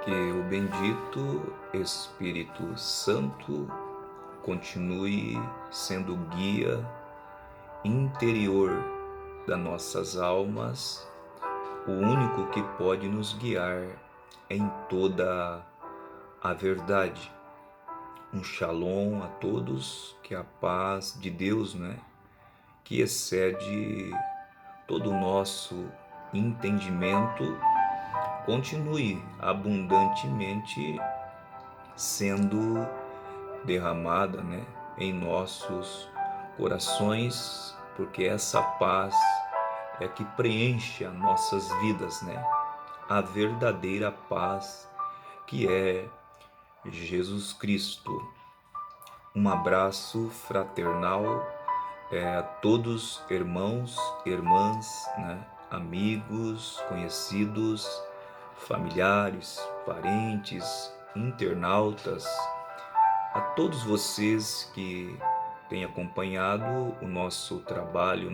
Que o bendito Espírito Santo continue sendo guia interior das nossas almas, o único que pode nos guiar em toda a verdade. Um shalom a todos, que a paz de Deus, que excede todo o nosso entendimento, continue abundantemente sendo derramada, em nossos corações, porque essa paz é que preenche as nossas vidas, a verdadeira paz que é Jesus Cristo. Um abraço fraternal a todos, irmãos, irmãs, amigos, conhecidos, familiares, parentes, internautas, a todos vocês que têm acompanhado o nosso trabalho,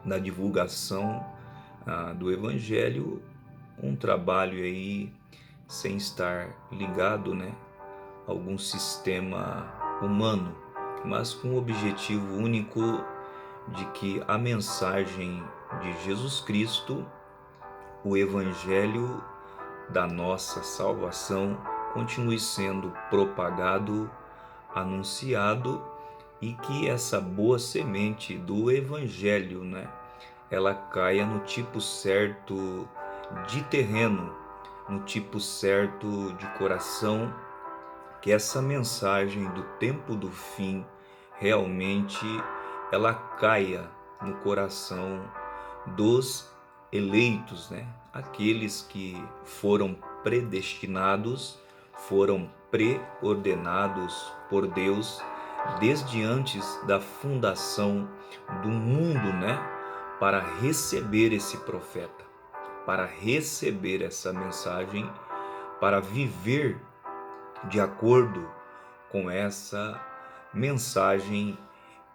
na divulgação do Evangelho, um trabalho aí sem estar ligado, a algum sistema humano, mas com o objetivo único de que a mensagem de Jesus Cristo, o Evangelho da nossa salvação, continue sendo propagado, anunciado, e que essa boa semente do Evangelho, ela caia no tipo certo de terreno, no tipo certo de coração, que essa mensagem do tempo do fim realmente ela caia no coração dos eleitos, aqueles que foram predestinados, foram preordenados por Deus desde antes da fundação do mundo, para receber esse profeta, para receber essa mensagem, para viver de acordo com essa mensagem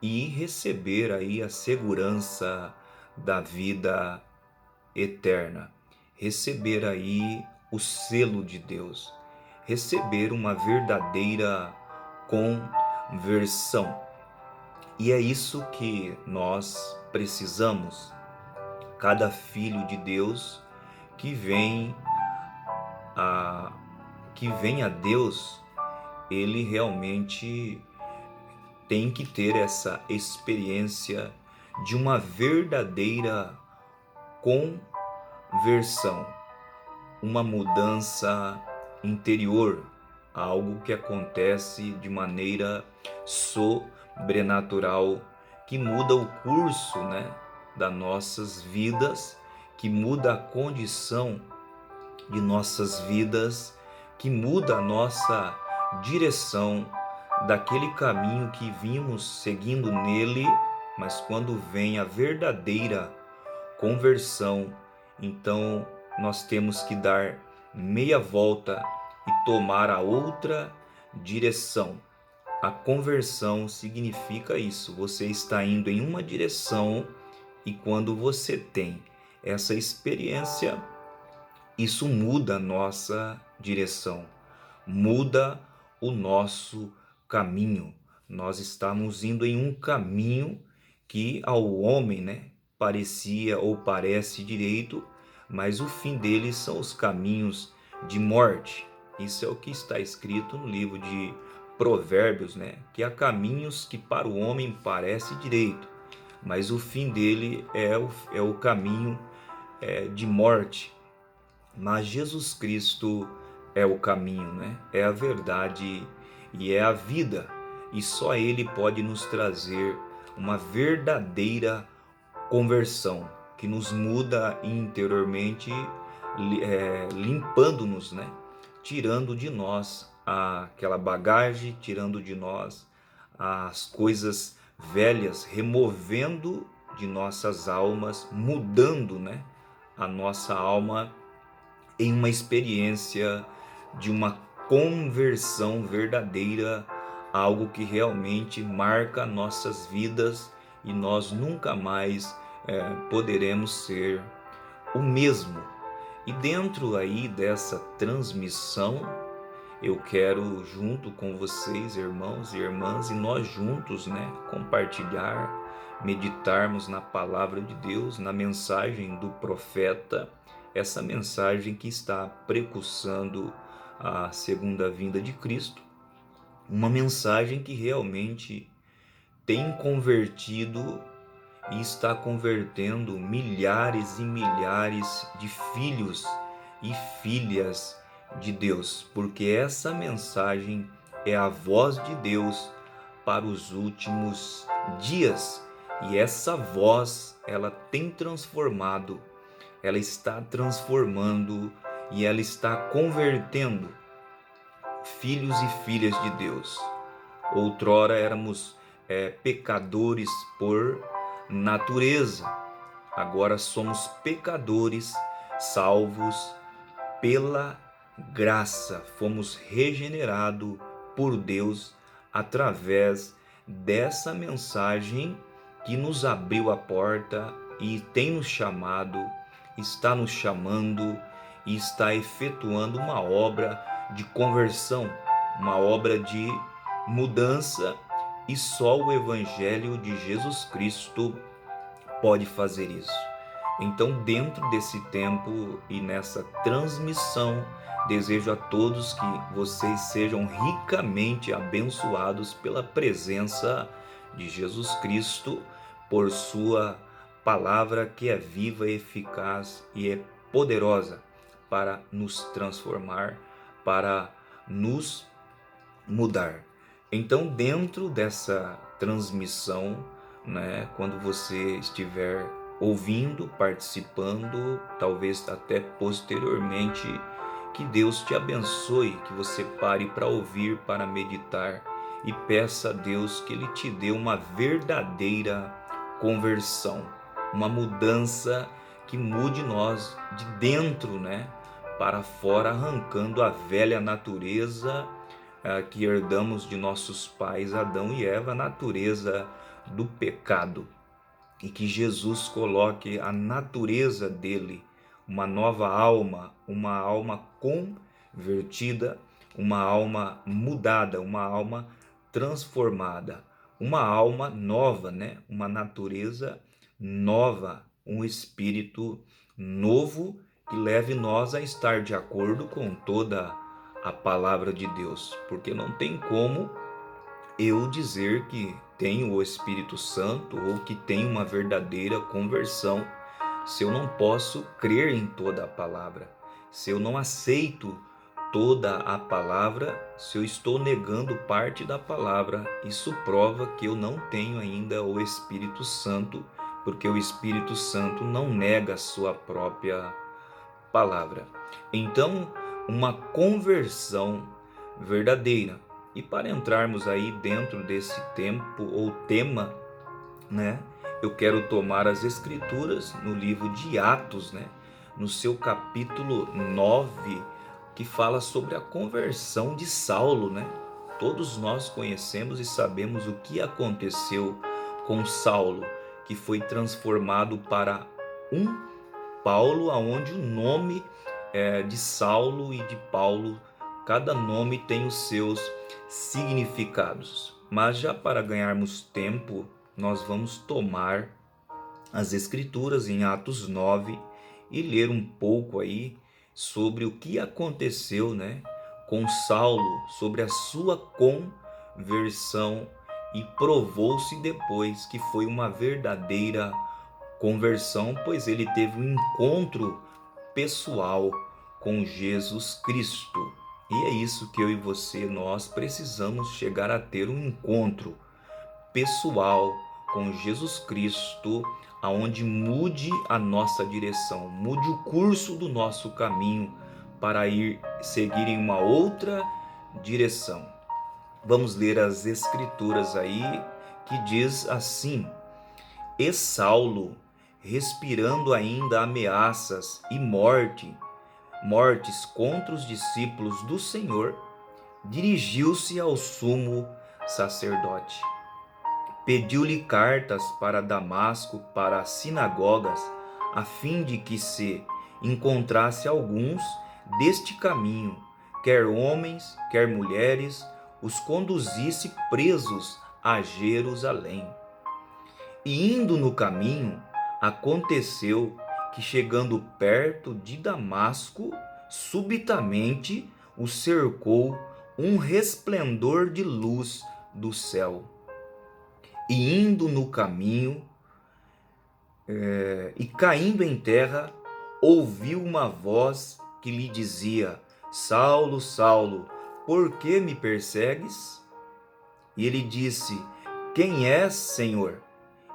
e receber aí a segurança da vida eterna, receber aí o selo de Deus, receber uma verdadeira conversão. E é isso que nós precisamos. Cada filho de Deus que vem a Deus, ele realmente tem que ter essa experiência de uma verdadeira conversão, uma mudança interior, algo que acontece de maneira sobrenatural, que muda o curso, das nossas vidas, que muda a condição de nossas vidas, que muda a nossa direção daquele caminho que vimos seguindo nele, mas quando vem a verdadeira conversão, então nós temos que dar meia volta e tomar a outra direção. A conversão significa isso, você está indo em uma direção e quando você tem essa experiência, isso muda a nossa direção, muda o nosso caminho. Nós estamos indo em um caminho que ao homem, parecia ou parece direito, mas o fim dele são os caminhos de morte. Isso é o que está escrito no livro de Provérbios, que há caminhos que para o homem parece direito, mas o fim dele é o caminho de morte. Mas Jesus Cristo é o caminho, é a verdade e é a vida. E só Ele pode nos trazer uma verdadeira conversão, que nos muda interiormente, limpando-nos, tirando de nós aquela bagagem, tirando de nós as coisas velhas, removendo de nossas almas, mudando, a nossa alma em uma experiência de uma conversão verdadeira, algo que realmente marca nossas vidas e nós nunca mais poderemos ser o mesmo. E dentro aí dessa transmissão, eu quero junto com vocês, irmãos e irmãs, e nós juntos, né, compartilhar, meditarmos na palavra de Deus, na mensagem do profeta, essa mensagem que está precursando a segunda vinda de Cristo, uma mensagem que realmente tem convertido e está convertendo milhares e milhares de filhos e filhas de Deus, porque essa mensagem é a voz de Deus para os últimos dias. E essa voz, ela tem transformado, ela está transformando e ela está convertendo filhos e filhas de Deus. Outrora éramos pecadores por natureza, agora somos pecadores salvos pela graça, fomos regenerados por Deus através dessa mensagem que nos abriu a porta e tem nos chamado, está nos chamando e está efetuando uma obra de conversão, uma obra de mudança, e só o Evangelho de Jesus Cristo pode fazer isso. Então, dentro desse tempo e nessa transmissão, desejo a todos que vocês sejam ricamente abençoados pela presença de Jesus Cristo, por sua palavra que é viva, eficaz e é poderosa para nos transformar, para nos mudar. Então, dentro dessa transmissão, né, quando você estiver ouvindo, participando, talvez até posteriormente, que Deus te abençoe, que você pare para ouvir, para meditar e peça a Deus que Ele te dê uma verdadeira conversão, uma mudança que mude nós de dentro, né, para fora, arrancando a velha natureza que herdamos de nossos pais Adão e Eva, a natureza do pecado, e que Jesus coloque a natureza dele, uma nova alma, uma alma convertida, uma alma mudada, uma alma transformada, uma alma nova, né? Uma natureza nova, um espírito novo que leve nós a estar de acordo com toda a palavra de Deus, porque não tem como eu dizer que tenho o Espírito Santo ou que tenho uma verdadeira conversão se eu não posso crer em toda a palavra, se eu não aceito toda a palavra, se eu estou negando parte da palavra. Isso prova que eu não tenho ainda o Espírito Santo, porque o Espírito Santo não nega a sua própria palavra. Então, uma conversão verdadeira. E para entrarmos aí dentro desse tempo ou tema, né, eu quero tomar as escrituras no livro de Atos, né, no seu capítulo 9, que fala sobre a conversão de Saulo, né? Todos nós conhecemos e sabemos o que aconteceu com Saulo, que foi transformado para um Paulo, aonde o nome de Saulo e de Paulo, cada nome tem os seus significados. Mas já para ganharmos tempo, nós vamos tomar as escrituras em Atos 9 e ler um pouco aí sobre o que aconteceu, né, com Saulo, sobre a sua conversão, e provou-se depois que foi uma verdadeira conversão, pois ele teve um encontro pessoal com Jesus Cristo. E é isso que eu e você, nós precisamos chegar a ter um encontro pessoal com Jesus Cristo, aonde mude a nossa direção, mude o curso do nosso caminho para seguir em uma outra direção. Vamos ler as escrituras aí, que diz assim: E Saulo, respirando ainda ameaças e mortes contra os discípulos do Senhor, dirigiu-se ao sumo sacerdote. Pediu-lhe cartas para Damasco, para as sinagogas, a fim de que se encontrasse alguns deste caminho, quer homens, quer mulheres, os conduzisse presos a Jerusalém. E indo no caminho, aconteceu que, chegando perto de Damasco, subitamente o cercou um resplendor de luz do céu. E indo no caminho, e caindo em terra, ouviu uma voz que lhe dizia: Saulo, Saulo, por que me persegues? E ele disse: Quem és, Senhor?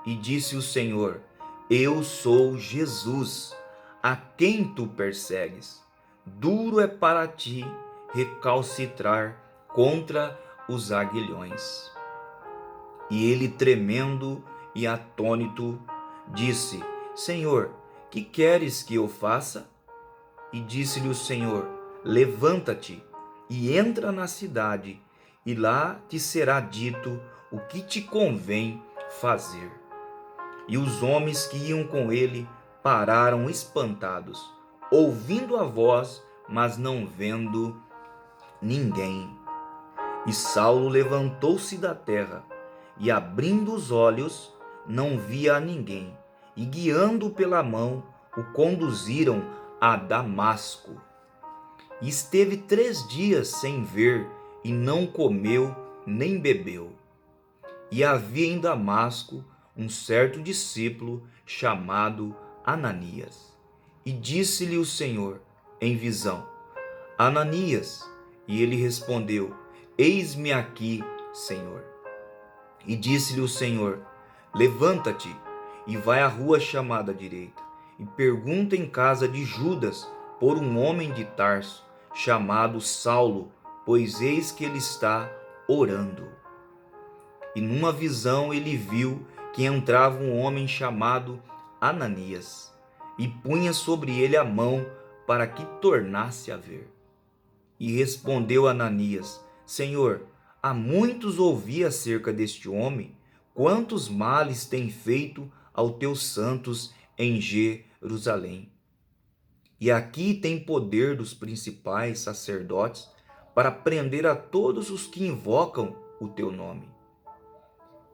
E disse o Senhor: Eu sou Jesus, a quem tu persegues. Duro é para ti recalcitrar contra os aguilhões. E ele, tremendo e atônito, disse: Senhor, que queres que eu faça? E disse-lhe o Senhor: Levanta-te e entra na cidade, e lá te será dito o que te convém fazer. E os homens que iam com ele pararam espantados, ouvindo a voz, mas não vendo ninguém. E Saulo levantou-se da terra, e abrindo os olhos, não via a ninguém, e guiando-o pela mão, o conduziram a Damasco. E esteve 3 dias sem ver, e não comeu nem bebeu. E havia em Damasco um certo discípulo chamado Ananias. E disse-lhe o Senhor em visão: Ananias. E ele respondeu: Eis-me aqui, Senhor. E disse-lhe o Senhor: Levanta-te e vai à rua chamada direita, e pergunta em casa de Judas por um homem de Tarso, chamado Saulo, pois eis que ele está orando. E numa visão ele viu que entrava um homem chamado Ananias, e punha sobre ele a mão para que tornasse a ver. E respondeu Ananias: Senhor, há muitos ouvi acerca deste homem, quantos males tem feito aos teus santos em Jerusalém. E aqui tem poder dos principais sacerdotes para prender a todos os que invocam o teu nome.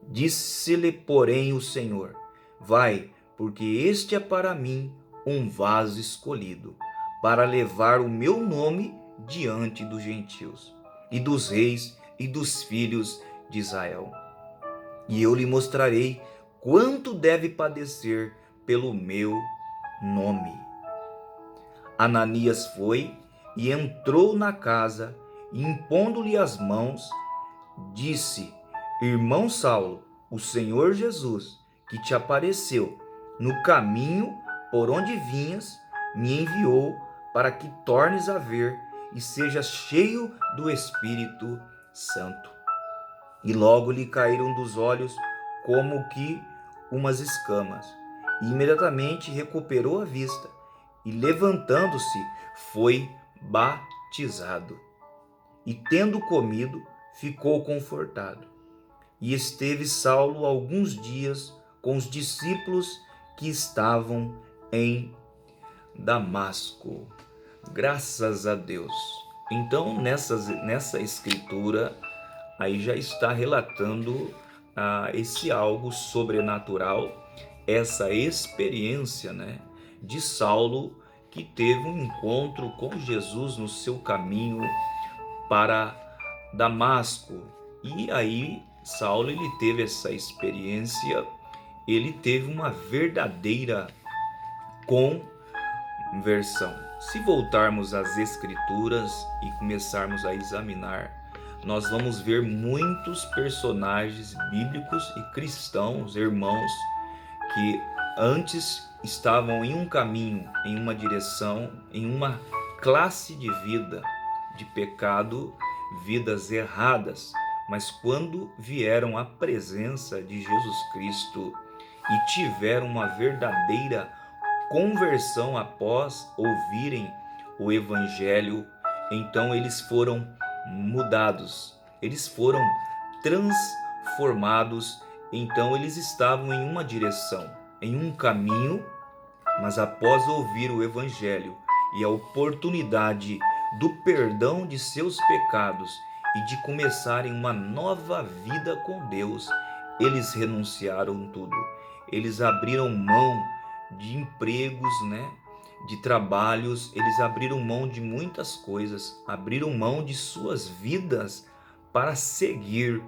Disse-lhe, porém, o Senhor: Vai, porque este é para mim um vaso escolhido, para levar o meu nome diante dos gentios, e dos reis e dos filhos de Israel. E eu lhe mostrarei quanto deve padecer pelo meu nome. Ananias foi e entrou na casa, e impondo-lhe as mãos, disse: Irmão Saulo, o Senhor Jesus, que te apareceu no caminho por onde vinhas, me enviou para que tornes a ver e sejas cheio do Espírito Santo. E logo lhe caíram dos olhos como que umas escamas, e imediatamente recuperou a vista, e levantando-se foi batizado. E tendo comido, ficou confortado. E esteve Saulo alguns dias com os discípulos que estavam em Damasco. Graças a Deus. Então, nessa escritura, aí já está relatando esse algo sobrenatural, essa experiência, de Saulo, que teve um encontro com Jesus no seu caminho para Damasco. E aí Saulo, ele teve essa experiência, ele teve uma verdadeira conversão. Se voltarmos às Escrituras e começarmos a examinar, nós vamos ver muitos personagens bíblicos e cristãos, irmãos, que antes estavam em um caminho, em uma direção, em uma classe de vida, de pecado, vidas erradas, mas quando vieram à presença de Jesus Cristo e tiveram uma verdadeira conversão após ouvirem o Evangelho, então eles foram mudados, eles foram transformados. Então eles estavam em uma direção, em um caminho, Mas após ouvir o Evangelho e a oportunidade do perdão de seus pecados e de começarem uma nova vida com Deus, eles renunciaram tudo. Eles abriram mão de empregos, de trabalhos, eles abriram mão de muitas coisas, abriram mão de suas vidas para seguir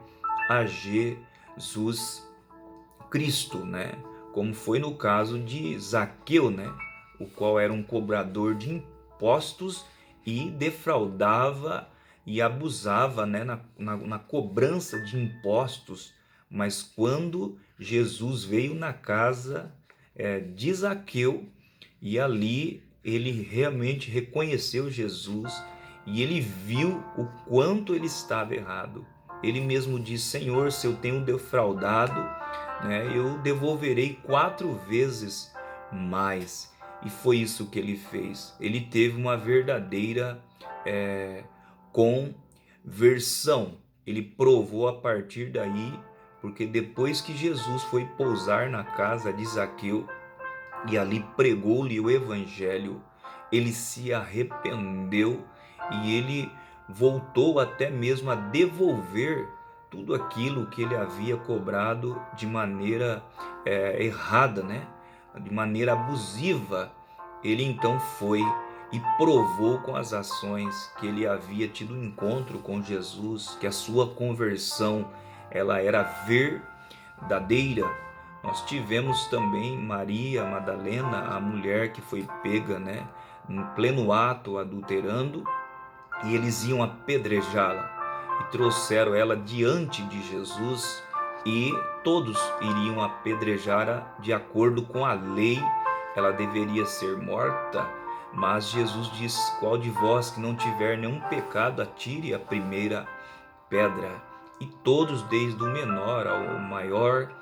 a Jesus Cristo, Como foi no caso de Zaqueu, O qual era um cobrador de impostos e defraudava e abusava, na cobrança de impostos. Mas quando Jesus veio na casa de Zaqueu, e ali ele realmente reconheceu Jesus e ele viu o quanto ele estava errado. Ele mesmo disse: Senhor, se eu tenho defraudado, eu devolverei 4 vezes mais. E foi isso que ele fez. Ele teve uma verdadeira conversão. Ele provou a partir daí, porque depois que Jesus foi pousar na casa de Zaqueu e ali pregou-lhe o evangelho, ele se arrependeu e ele voltou até mesmo a devolver tudo aquilo que ele havia cobrado de maneira errada, de maneira abusiva. Ele então foi e provou com as ações que ele havia tido um encontro com Jesus, que a sua conversão ela era verdadeira. Nós tivemos também Maria Madalena, a mulher que foi pega, em pleno ato adulterando, e eles iam apedrejá-la e trouxeram ela diante de Jesus, e todos iriam apedrejá-la de acordo com a lei. Ela deveria ser morta, mas Jesus diz: qual de vós que não tiver nenhum pecado, atire a primeira pedra. E todos, desde o menor ao maior,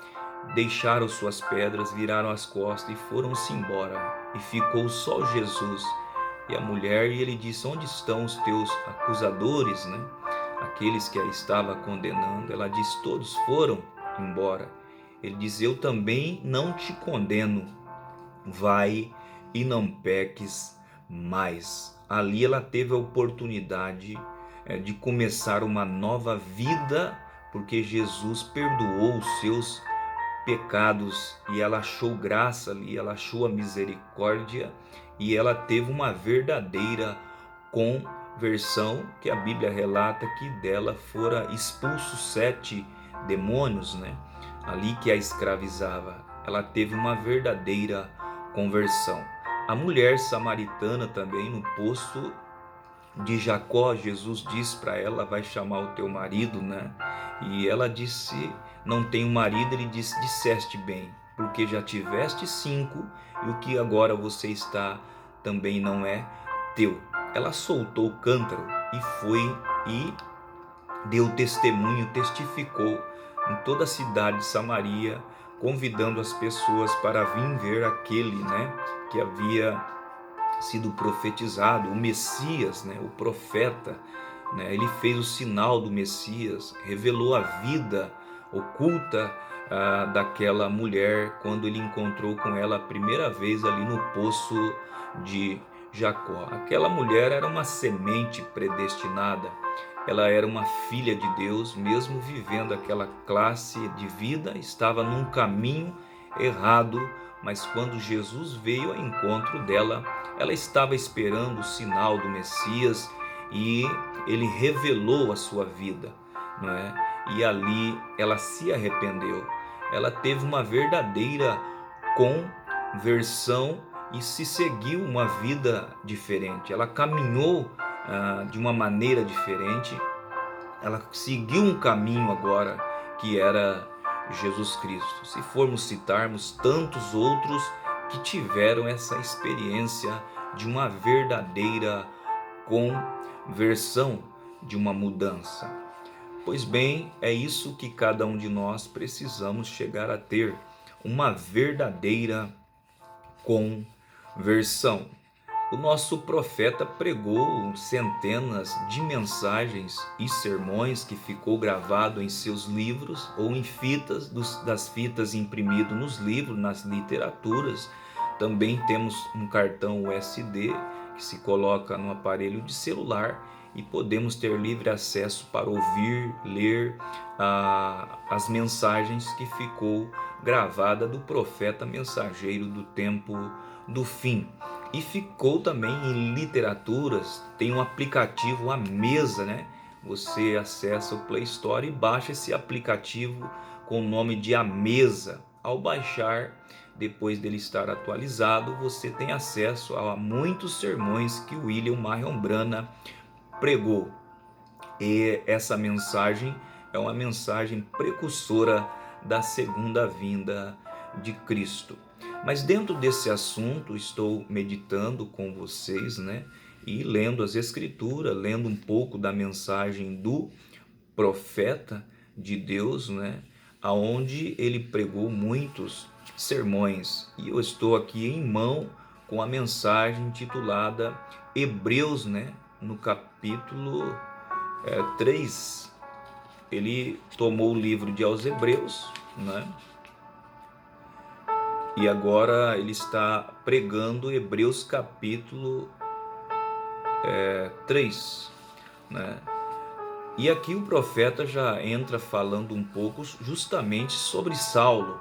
deixaram suas pedras, viraram as costas e foram-se embora. E ficou só Jesus e a mulher, e ele disse: onde estão os teus acusadores, aqueles que a estava condenando? Ela disse: todos foram embora. Ele diz: eu também não te condeno, vai e não peques mais. Ali ela teve a oportunidade de começar uma nova vida, porque Jesus perdoou os seus pecados e ela achou graça ali, ela achou a misericórdia e ela teve uma verdadeira conversão, que a Bíblia relata que dela fora expulsos 7 demônios, ali que a escravizava. Ela teve uma verdadeira conversão. A mulher samaritana também, no poço de Jacó, Jesus disse para ela: vai chamar o teu marido, E ela disse: não tenho marido. Ele disse: disseste bem, porque já tiveste 5 e o que agora você está também não é teu. Ela soltou o cântaro e foi e deu testemunho, testificou em toda a cidade de Samaria, convidando as pessoas para vir ver aquele, que havia sido profetizado, o Messias, o profeta. Ele fez o sinal do Messias, revelou a vida oculta daquela mulher quando ele encontrou com ela a primeira vez ali no poço de Jacó. Aquela mulher era uma semente predestinada, ela era uma filha de Deus, mesmo vivendo aquela classe de vida, estava num caminho errado, mas quando Jesus veio ao encontro dela, ela estava esperando o sinal do Messias e ele revelou a sua vida, E ali ela se arrependeu, ela teve uma verdadeira conversão e se seguiu uma vida diferente. Ela caminhou de uma maneira diferente, ela seguiu um caminho agora que era Jesus Cristo. Se formos citarmos tantos outros que tiveram essa experiência de uma verdadeira conversão, de uma mudança. Pois bem, é isso que cada um de nós precisamos chegar a ter, uma verdadeira conversão. O nosso profeta pregou centenas de mensagens e sermões que ficou gravado em seus livros ou em fitas, das fitas imprimidas nos livros, nas literaturas. Também temos um cartão USB que se coloca no aparelho de celular e podemos ter livre acesso para ouvir, ler as mensagens que ficou gravada do profeta mensageiro do tempo do fim. E ficou também em literaturas, tem um aplicativo à mesa, né? Você acessa o Play Store e baixa esse aplicativo com o nome de A Mesa. Ao baixar, depois dele estar atualizado, você tem acesso a muitos sermões que William Marion Branham pregou. E essa mensagem é uma mensagem precursora da segunda vinda de Cristo. Mas dentro desse assunto, estou meditando com vocês, né? E lendo as Escrituras, lendo um pouco da mensagem do profeta de Deus, né? Aonde ele pregou muitos sermões. E eu estou aqui em mão com a mensagem intitulada Hebreus, né? No capítulo 3. Ele tomou o livro de aos Hebreus, né? E agora ele está pregando Hebreus capítulo 3, né? E aqui o profeta já entra falando um pouco justamente sobre Saulo,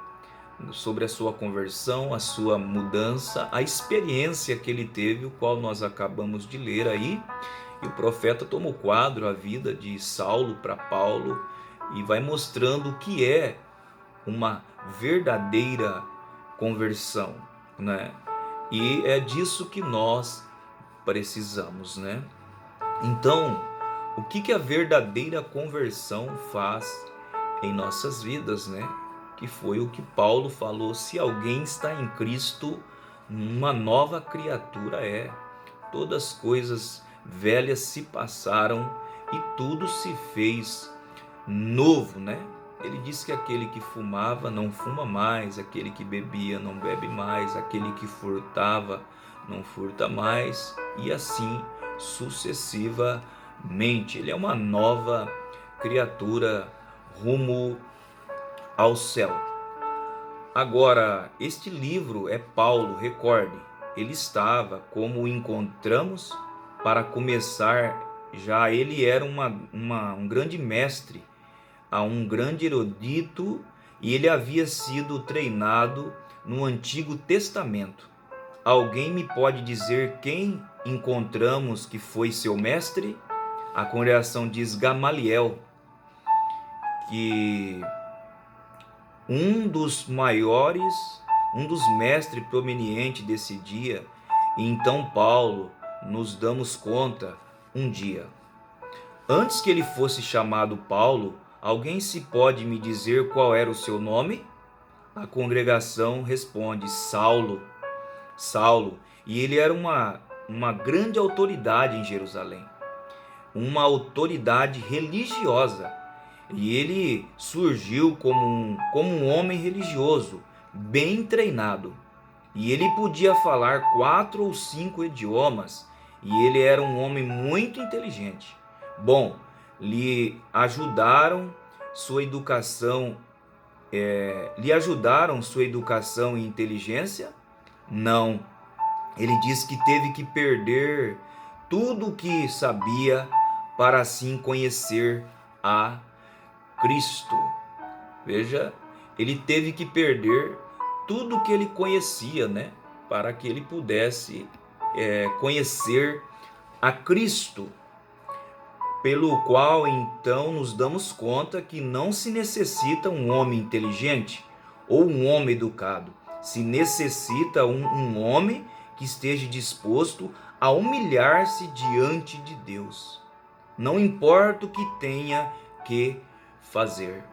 sobre a sua conversão, a sua mudança, a experiência que ele teve, o qual nós acabamos de ler aí. E o profeta toma o quadro, a vida de Saulo para Paulo, e vai mostrando o que é uma verdadeira conversão, né? E é disso que nós precisamos, né? Então, o que a verdadeira conversão faz em nossas vidas, né? Que foi o que Paulo falou: se alguém está em Cristo, uma nova criatura é. Todas as coisas velhas se passaram e tudo se fez novo, né? Ele diz que aquele que fumava não fuma mais, aquele que bebia não bebe mais, aquele que furtava não furta mais, e assim sucessivamente. Ele é uma nova criatura rumo ao céu. Agora, este livro é Paulo, recorde, ele estava, como o encontramos, para começar, já ele era um grande mestre, um grande erudito, e ele havia sido treinado no Antigo Testamento. Alguém me pode dizer quem encontramos que foi seu mestre? A congregação diz Gamaliel, que um dos maiores, um dos mestres prominentes desse dia. E então Paulo, nos damos conta, um dia, antes que ele fosse chamado Paulo, alguém se pode me dizer qual era o seu nome? A congregação responde: Saulo. Saulo. E ele era uma grande autoridade em Jerusalém, uma autoridade religiosa. E ele surgiu como um homem religioso, bem treinado. E ele podia falar 4 ou 5 idiomas. E ele era um homem muito inteligente. Bom, lhe ajudaram sua educação, sua educação e inteligência? Não. Ele diz que teve que perder tudo o que sabia para assim conhecer a Cristo. Veja, ele teve que perder tudo o que ele conhecia, né? Para que ele pudesse conhecer a Cristo. Pelo qual então nos damos conta que não se necessita um homem inteligente ou um homem educado. Se necessita um homem que esteja disposto a humilhar-se diante de Deus. Não importa o que tenha que fazer.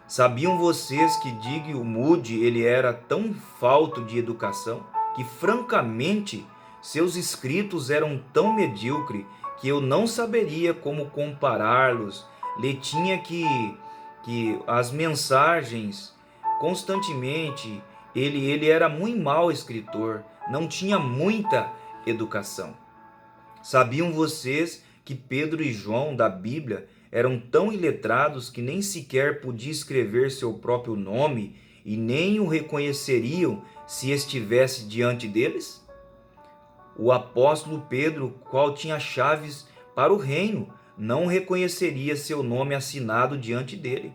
Sabiam vocês que Diggle Moody ele era tão falto de educação que francamente seus escritos eram tão medíocres que eu não saberia como compará-los. Ele tinha que as mensagens constantemente, ele era muito mau escritor, não tinha muita educação. Sabiam vocês que Pedro e João da Bíblia eram tão iletrados que nem sequer podia escrever seu próprio nome e nem o reconheceriam se estivesse diante deles? O apóstolo Pedro, qual tinha chaves para o reino, não reconheceria seu nome assinado diante dele.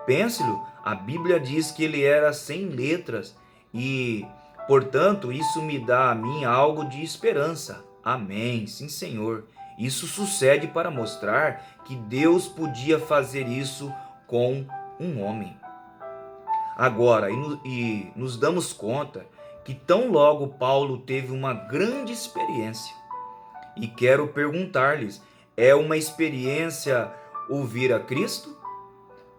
Pense-lo, a Bíblia diz que ele era sem letras e, portanto, isso me dá a mim algo de esperança. Amém, sim, Senhor. Isso sucede para mostrar que Deus podia fazer isso com um homem. Agora, nos damos conta que tão logo Paulo teve uma grande experiência. E quero perguntar-lhes, é uma experiência ouvir a Cristo?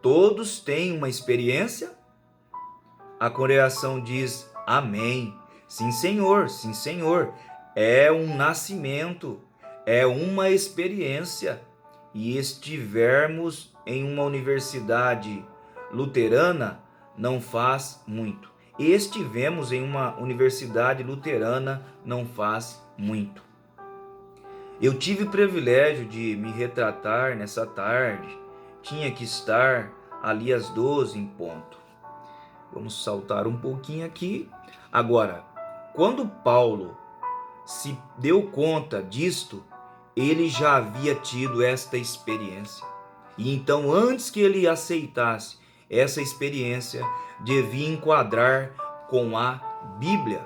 Todos têm uma experiência? A congregação diz, amém. Sim, Senhor, sim, Senhor. É um nascimento, é uma experiência. E estivermos em uma universidade luterana não faz muito. Estivemos em uma universidade luterana não faz muito. Eu tive o privilégio de me retratar nessa tarde. Tinha que estar ali às 12 em ponto. Vamos saltar um pouquinho aqui. Agora, quando Paulo se deu conta disto, ele já havia tido esta experiência. E então, antes que ele aceitasse essa experiência, devia enquadrar com a Bíblia.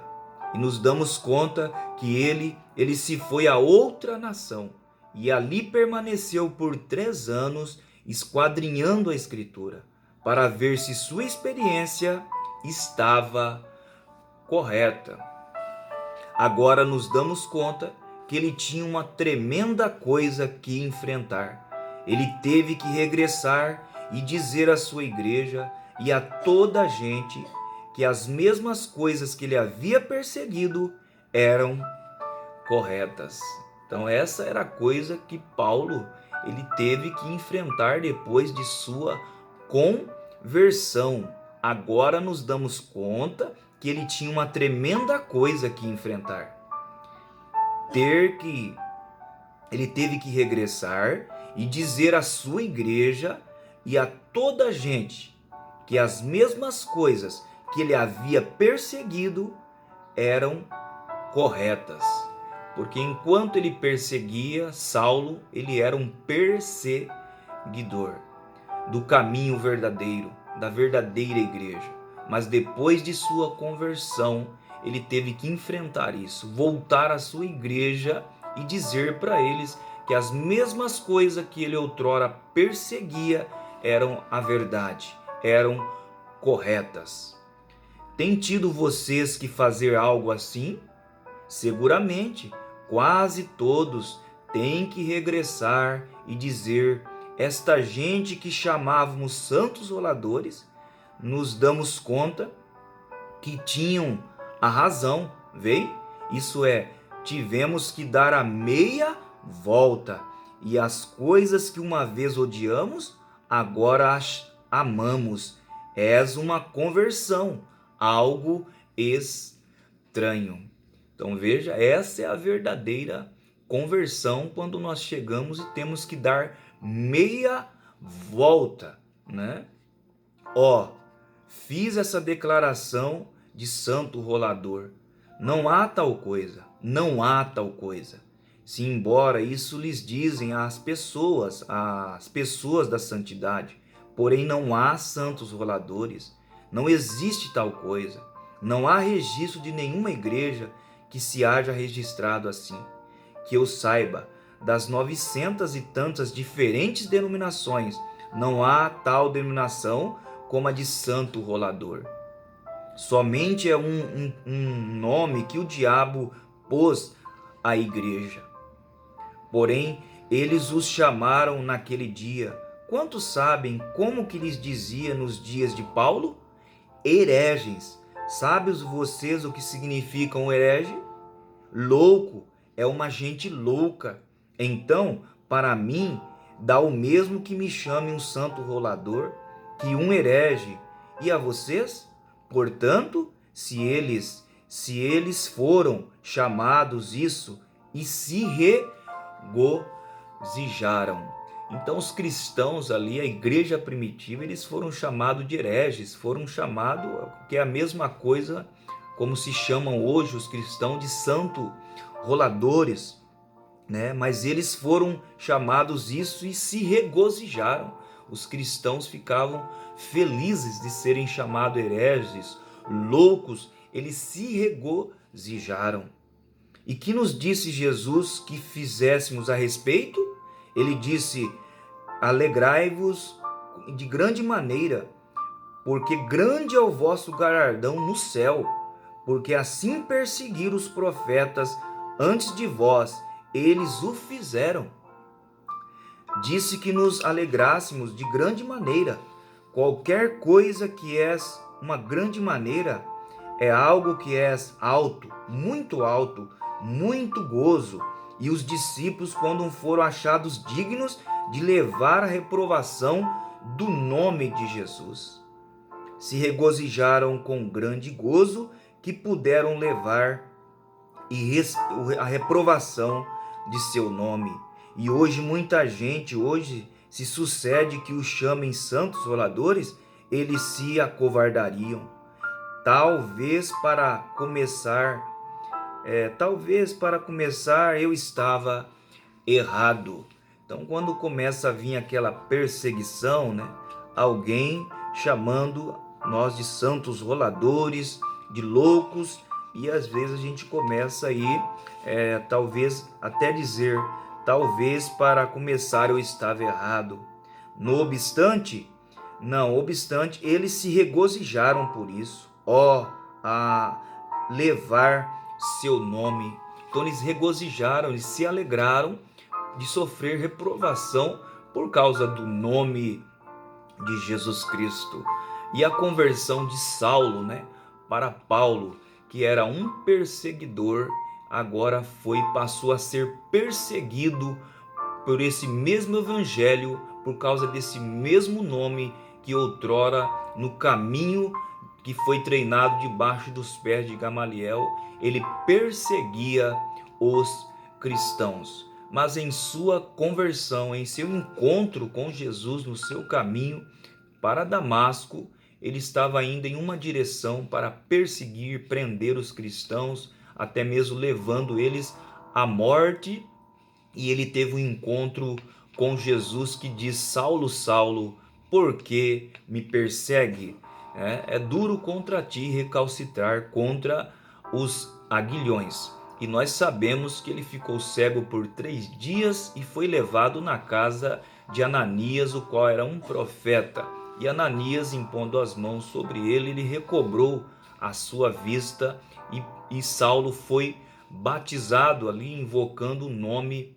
E nos damos conta que ele se foi a outra nação e ali permaneceu por 3 anos esquadrinhando a Escritura para ver se sua experiência estava correta. Agora nos damos conta que ele tinha uma tremenda coisa que enfrentar. Ele teve que regressar e dizer à sua igreja e a toda a gente que as mesmas coisas que ele havia perseguido eram corretas. Então essa era a coisa que Paulo ele teve que enfrentar depois de sua conversão. Agora nos damos conta que ele tinha uma tremenda coisa que enfrentar. Ele teve que regressar e dizer à sua igreja e a toda a gente que as mesmas coisas que ele havia perseguido eram corretas. Porque enquanto ele perseguia Saulo, ele era um perseguidor do caminho verdadeiro, da verdadeira igreja. Mas depois de sua conversão, ele teve que enfrentar isso, voltar à sua igreja e dizer para eles que as mesmas coisas que ele outrora perseguia eram a verdade, eram corretas. Tem tido vocês que fazer algo assim? Seguramente, quase todos têm que regressar e dizer: esta gente que chamávamos santos roladores, nos damos conta que tinham a razão, veio? Isso é, tivemos que dar a meia volta e as coisas que uma vez odiamos, agora as amamos. És uma conversão, algo estranho. Então veja, essa é a verdadeira conversão quando nós chegamos e temos que dar meia volta, né? Fiz essa declaração de santo rolador. Não há tal coisa, não há tal coisa. Se embora isso lhes dizem as pessoas da santidade, porém não há santos roladores, não existe tal coisa. Não há registro de nenhuma igreja que se haja registrado assim. Que eu saiba, das 900 e tantas diferentes denominações, não há tal denominação como a de santo rolador. Somente é um nome que o diabo pôs à igreja. Porém, eles os chamaram naquele dia. Quantos sabem como que lhes dizia nos dias de Paulo? Hereges. Sabem vocês o que significa um herege? Louco, é uma gente louca. Então, para mim, dá o mesmo que me chame um santo rolador, que um herege. E a vocês? Portanto, se eles foram chamados isso e se regozijaram. Então os cristãos ali, a igreja primitiva, eles foram chamados de hereges, foram chamados, que é a mesma coisa como se chamam hoje os cristãos de santo roladores, né? Mas eles foram chamados isso e se regozijaram. Os cristãos ficavam felizes de serem chamados hereges, loucos, eles se regozijaram. E que nos disse Jesus que fizéssemos a respeito? Ele disse: alegrai-vos de grande maneira, porque grande é o vosso galardão no céu, porque assim perseguiram os profetas antes de vós, eles o fizeram. Disse que nos alegrássemos de grande maneira. Qualquer coisa que és uma grande maneira é algo que és alto, muito gozo. E os discípulos, quando foram achados dignos de levar a reprovação do nome de Jesus, se regozijaram com grande gozo que puderam levar a reprovação de seu nome. E hoje muita gente se sucede que os chamem santos roladores, eles se acovardariam. Talvez para começar eu estava errado. Então quando começa a vir aquela perseguição, né? Alguém chamando nós de santos roladores, de loucos, e às vezes a gente começa aí, talvez até dizer, talvez para começar eu estava errado. Não obstante, eles se regozijaram por isso, a levar seu nome. Então eles regozijaram, eles se alegraram de sofrer reprovação por causa do nome de Jesus Cristo. E a conversão de Saulo, né, para Paulo, que era um perseguidor, agora passou a ser perseguido por esse mesmo evangelho, por causa desse mesmo nome que outrora no caminho que foi treinado debaixo dos pés de Gamaliel, ele perseguia os cristãos. Mas em sua conversão, em seu encontro com Jesus no seu caminho para Damasco, ele estava indo em uma direção para perseguir, prender os cristãos, até mesmo levando eles à morte. E ele teve um encontro com Jesus que diz: Saulo, Saulo, por que me persegue? É duro contra ti recalcitrar contra os aguilhões. E nós sabemos que ele ficou cego por 3 dias e foi levado na casa de Ananias, o qual era um profeta. E Ananias, impondo as mãos sobre ele, ele recobrou a sua vista, e Saulo foi batizado ali, invocando o nome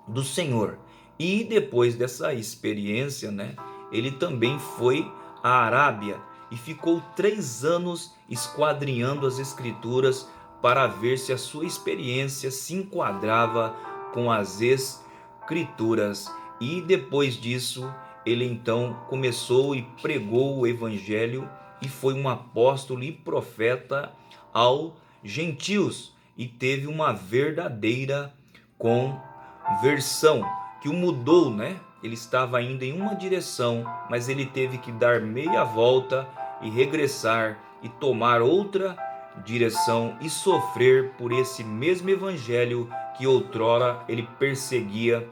do Senhor. E depois dessa experiência, né, ele também foi à Arábia e ficou 3 anos esquadrinhando as escrituras para ver se a sua experiência se enquadrava com as escrituras. E depois disso, ele então começou e pregou o evangelho e foi um apóstolo e profeta aos gentios, e teve uma verdadeira conversão que o mudou, né? Ele estava indo em uma direção, mas ele teve que dar meia volta e regressar e tomar outra direção e sofrer por esse mesmo evangelho que outrora ele perseguia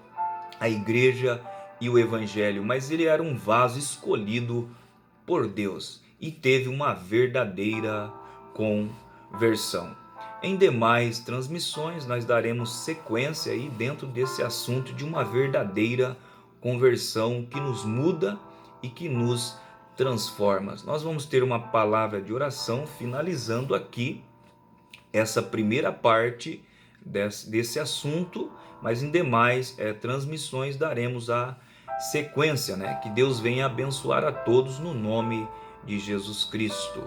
a igreja e o evangelho, mas ele era um vaso escolhido por Deus e teve uma verdadeira conversão. Em demais transmissões nós daremos sequência aí dentro desse assunto de uma verdadeira conversão que nos muda e que nos transforma. Nós vamos ter uma palavra de oração finalizando aqui essa primeira parte desse assunto, mas em demais transmissões daremos a sequência, né? Que Deus venha abençoar a todos no nome de Jesus Cristo.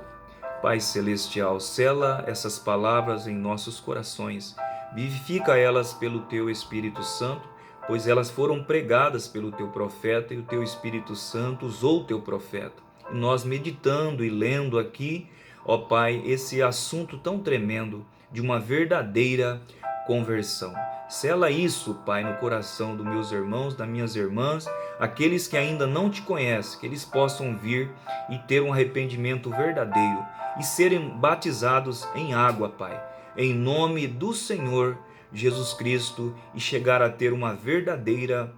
Pai Celestial, sela essas palavras em nossos corações, vivifica elas pelo Teu Espírito Santo, pois elas foram pregadas pelo Teu profeta e o Teu Espírito Santo usou o Teu profeta. E nós meditando e lendo aqui, ó Pai, esse assunto tão tremendo de uma verdadeira conversão. Sela isso, Pai, no coração dos meus irmãos, das minhas irmãs, aqueles que ainda não te conhecem, que eles possam vir e ter um arrependimento verdadeiro e serem batizados em água, Pai, em nome do Senhor Jesus Cristo, e chegar a ter uma verdadeira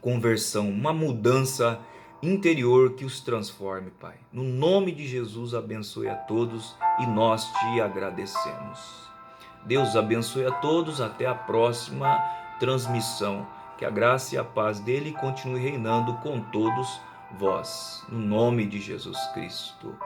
conversão, uma mudança interior que os transforme, Pai. No nome de Jesus, abençoe a todos e nós te agradecemos. Deus abençoe a todos, até a próxima transmissão. Que a graça e a paz dele continue reinando com todos vós, no nome de Jesus Cristo.